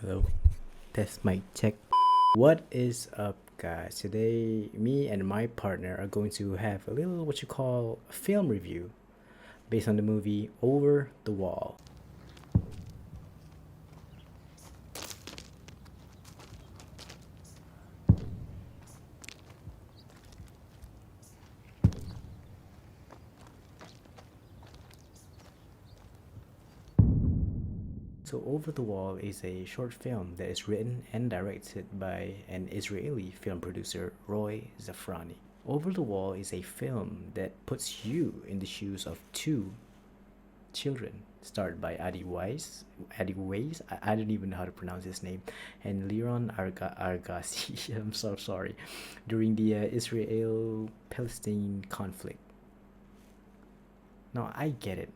Hello, test mic check. What is up, guys? Today, me and my partner are going to have a little what you call a film review based on the movie Over the Wall. So, Over the Wall is a short film that is written and directed by an Israeli film producer, Roy Zafrani. Over the Wall is a film that puts you in the shoes of two children, starred by Adi Weiss. I don't even know how to pronounce his name, and Liron Argasi. I'm so sorry. During the Israel-Palestine conflict. Now I get it,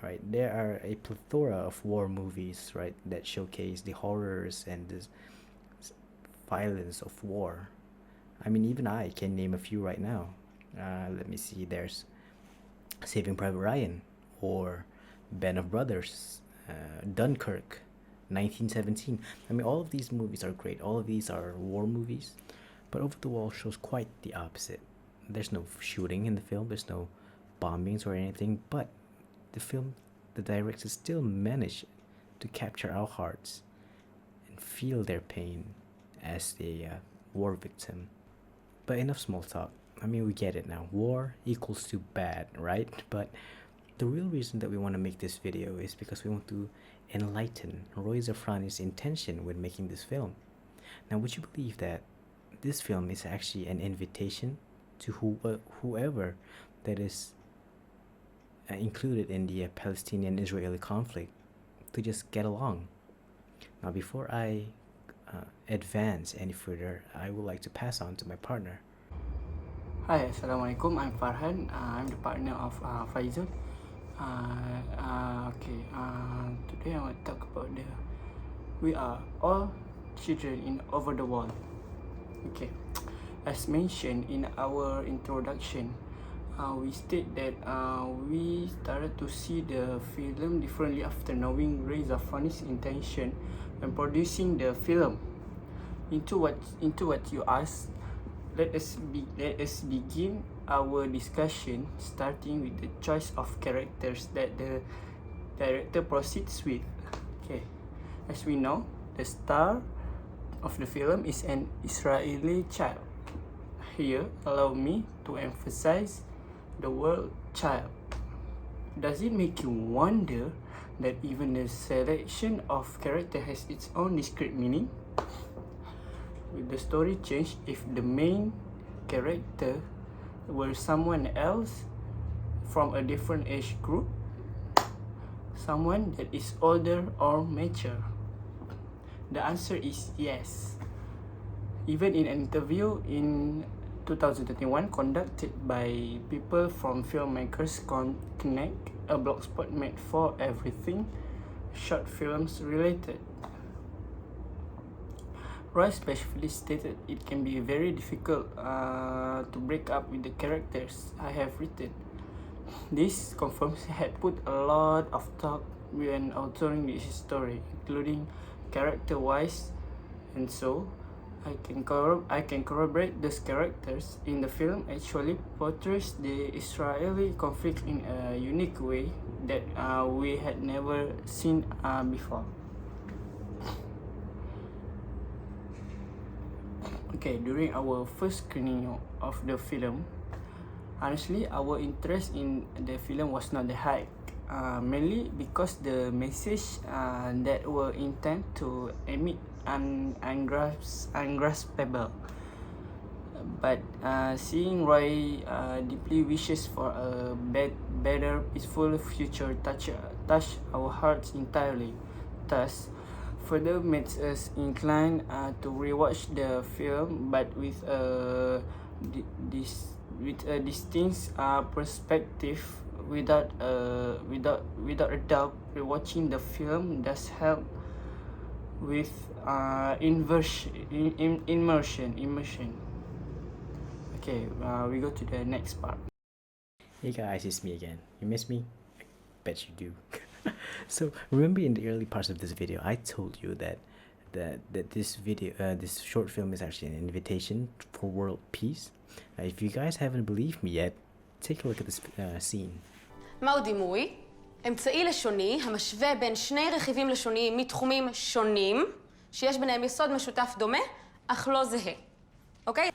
right? There are a plethora of war movies, right, that showcase the horrors and the violence of war. I mean, even I can name a few right now. Let me see. There's Saving Private Ryan, or Band of Brothers, Dunkirk, 1917. I mean, all of these movies are great. All of these are war movies. But Over the Wall shows quite the opposite. There's no shooting in the film, there's no bombings or anything, but the film, the director still managed to capture our hearts and feel their pain as a war victim. But enough small talk. I mean, we get it now. War equals to bad, right? But the real reason that we want to make this video is because we want to enlighten Roy Zafrani's intention when making this film. Now, would you believe that this film is actually an invitation to whoever that is included in the Palestinian-Israeli conflict to just get along? Now, before I advance any further, I would like to pass on to my partner. Hi, Assalamualaikum. I'm Farhan. I'm the partner of Faizul. Today I want to talk about we are all children in Over the Wall. Okay, as mentioned in our introduction, we state that we started to see the film differently after knowing Roy Zafrani's intention when producing the film. Into what you asked, let us begin our discussion starting with the choice of characters that the director proceeds with. Okay, as we know, the star of the film is an Israeli child. Here, allow me to emphasize the word child. Does it make you wonder that even the selection of character has its own discrete meaning? Will the story change if the main character were someone else from a different age group? Someone that is older or mature? The answer is yes. Even in an interview in 2021 conducted by people from Filmmakers Connect, a blogspot made for everything short films related, Roy specifically stated it can be very difficult to break up with the characters I have written. This confirms he had put a lot of thought when authoring this story, including character-wise, and so I can corroborate those characters in the film actually portrays the Israeli conflict in a unique way that we had never seen before. Okay, during our first screening of the film, honestly, our interest in the film was not that high. Mainly because the message that were intended to emit ungraspable. But seeing Roy deeply wishes for a better, peaceful future touch our hearts entirely. Thus, further makes us inclined to rewatch the film, but with a distinct perspective. Without a doubt, rewatching the film does help with immersion. Okay, we go to the next part. Hey guys, it's me again. You miss me? I bet you do. So, remember in the early parts of this video, I told you that that this short film is actually an invitation for world peace. If you guys haven't believed me yet, take a look at this scene. מהו דימוי? אמצעי לשוני המשווה בין שני רכיבים לשוניים מתחומים שונים, שיש ביניהם יסוד משותף דומה, אך לא זהה. אוקיי?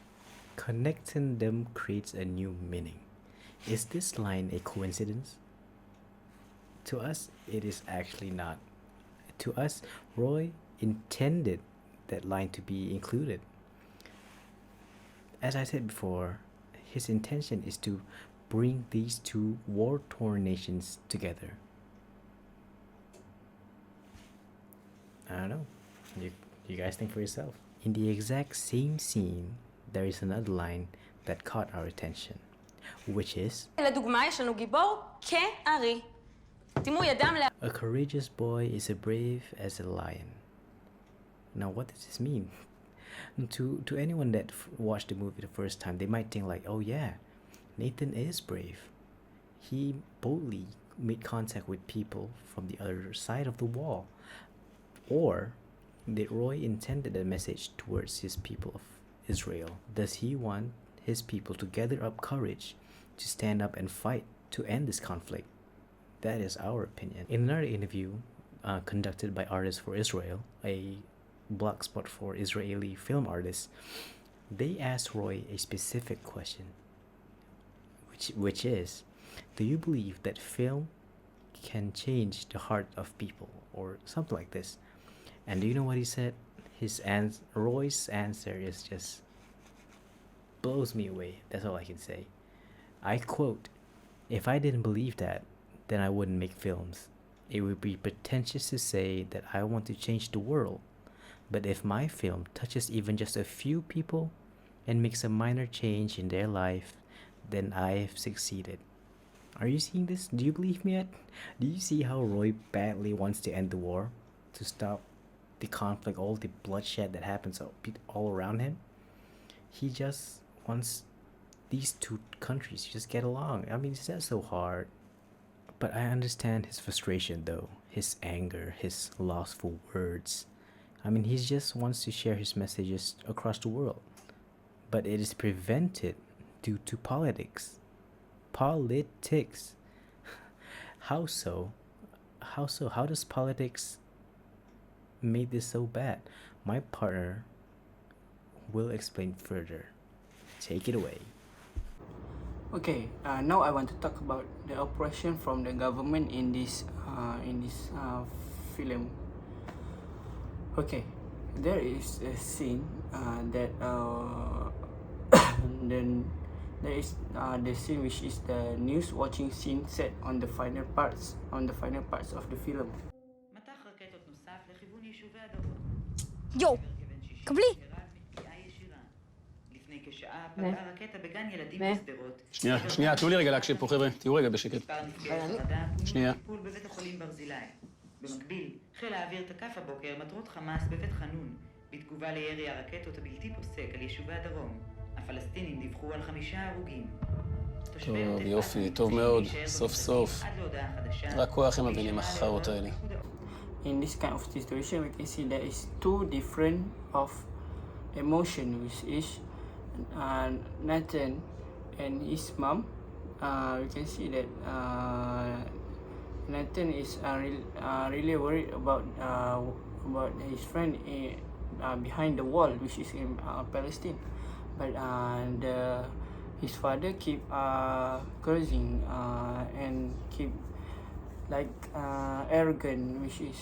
Connecting them creates a new meaning. Is this line a coincidence? To us, it is actually not. To us, Roy intended that line to be included. As I said before, his intention is to bring these two war-torn nations together. I don't know. You guys think for yourself. In the exact same scene, there is another line that caught our attention, which is לדוגמה, יש לנו גיבור כארי. דימוי אדם a courageous boy is as brave as a lion. Now, what does this mean? To anyone that watched the movie the first time, they might think like, oh yeah, Nathan is brave. He boldly made contact with people from the other side of the wall. Or did Roy intended a message towards his people of Israel? Does he want his people to gather up courage to stand up and fight to end this conflict? That is our opinion. In another interview conducted by Artists for Israel, a blog spot for Israeli film artists, they asked Roy a specific question, which is, do you believe that film can change the heart of people, or something like this? And do you know what he said? Roy's answer is just blows me away. That's all I can say. I quote, "If I didn't believe that, then I wouldn't make films. It would be pretentious to say that I want to change the world. But if my film touches even just a few people and makes a minor change in their life, then I've succeeded." Are you seeing this? Do you believe me yet? Do you see how Roy badly wants to end the war? To stop the conflict, all the bloodshed that happens all around him? He just wants these two countries to just get along. I mean, it's not so hard. But I understand his frustration though, his anger, his loss for words. I mean, he just wants to share his messages across the world. But it is prevented due to politics. Politics. How so? How so? How does politics make this so bad? My partner will explain further. Take it away. Okay, now I want to talk about the operation from the government in this film. Okay, there is a scene that then there is the scene which is the news watching scene set on the final parts of the film. יו, קבלי. שנייה, תנו לי רגע להקשיב פה, חבר'ה, תהיו רגע בשקט. שנייה. במקביל, חיל האוויר תקף הבוקר מטרות חמאס בבית חנון, בתגובה לירי הרקטות הבלתי פוסק על יישובי הדרום. הפלסטינים דיווחו על 5 הרוגים. טוב, יופי, טוב מאוד, סוף סוף. רק כוח הם מבינים החרות האלה. In this kind of situation, we can see there is two different of emotion, which is Nathan and his mom. We can see that Nathan is really worried about his friend behind the wall, which is in Palestine. But his father keep cursing and keep like arrogant, which is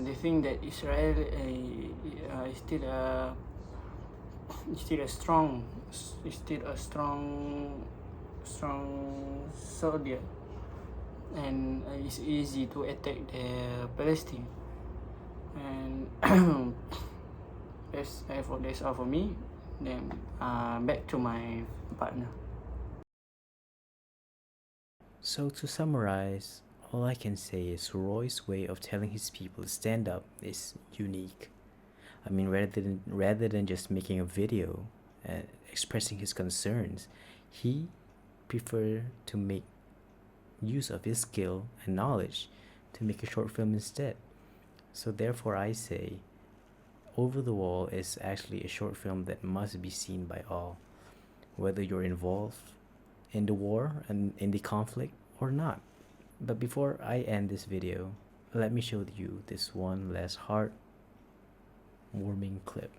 they think that Israel is still a strong soldier, and it's easy to attack the Palestine. And that's all for me. Then back to my partner. So to summarize, all I can say is Roy's way of telling his people to stand up is unique. I mean, rather than just making a video and expressing his concerns, he preferred to make use of his skill and knowledge to make a short film instead. So therefore I say, Over the Wall is actually a short film that must be seen by all, whether you're involved in the war and in the conflict or not. But before I end this video, let me show you this one last heart-warming clip.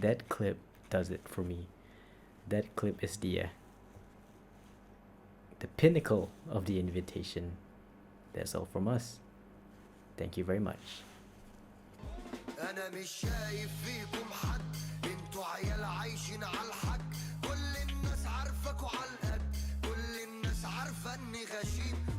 That clip does it for me. That clip is the pinnacle of the invitation. That's all from us. Thank you very much. أنا مش شايف فيكم حد، انتوا عيال عايشين على الحق، كل الناس عارفاكوا على القد، كل الناس عارفة إني غشيم.